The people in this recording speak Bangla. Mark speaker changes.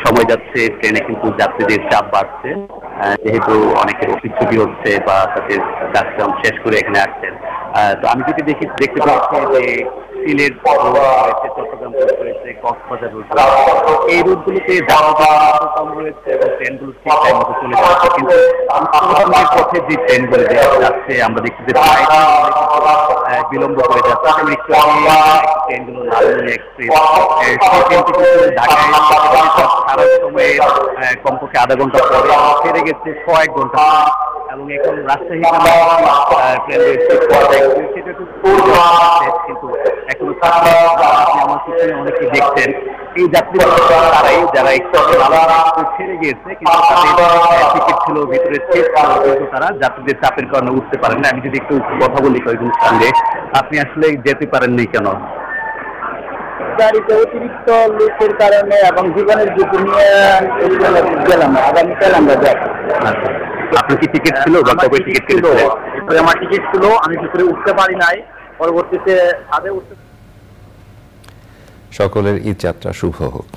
Speaker 1: সময় যাচ্ছে ট্রেনে কিন্তু যাত্রীদের চাপ বাড়ছে, যেহেতু অনেকের অফিস ছুটি হচ্ছে বা তাদের কাজকাম শেষ করে এখানে আসছেন। তো আমি যদি দেখতে পাচ্ছি যে সিলেট রয়েছে, চট্টগ্রাম রোড রয়েছে, কক্সবাজার রোড রয়েছে, এই রুটগুলোতে যাত্রী কম রয়েছে এবং ট্রেনগুলো ঠিক টাইম মতো চলে যাচ্ছে। কিন্তু উত্তরবঙ্গের পথে যে ট্রেনগুলো যাচ্ছে আমরা দেখছি যে প্রায় বিলম্ব করে যাচ্ছে। আমি একটু ট্রেনগুলো নারায়ণী এক্সপ্রেস, সেই ট্রেনটি কিন্তু ঢাকায় সারা সময়ে কমপক্ষে আধা ঘন্টা পরে ছেড়ে গেছে 1 ঘন্টা, এবং এখন রাজশাহী ট্রেন রয়েছে সেটা কিন্তু এখনো আপনি আমার পিছনে অনেকে দেখছেন এই যাত্রীরা তারাই যারা একটু ছেড়ে গিয়েছে, কিন্তু তাদের টিকিট ছিল ভিতরে সিট ছিল, কিন্তু তারা যাত্রীদের চাপের কারণে উঠতে পারেন না। আমি যদি একটু কথা বলি কয়েকজনের সঙ্গে, আপনি আসলে যেতে পারেননি কেন?
Speaker 2: গাড়িতে অতিরিক্ত লোকের কারণে এবং জীবনের ঝুঁকি নিয়ে গেলাম, আগামীকাল আমরা যাই।
Speaker 1: আপনার কি টিকিট ছিল বা কবে টিকিট ছিল?
Speaker 2: আমার টিকিট ছিল, আমি ভিতরে উঠতে পারি নাই, পরবর্তীতে ছাদে উঠতে।
Speaker 3: সকলের ঈদ যাত্রা শুভ হোক।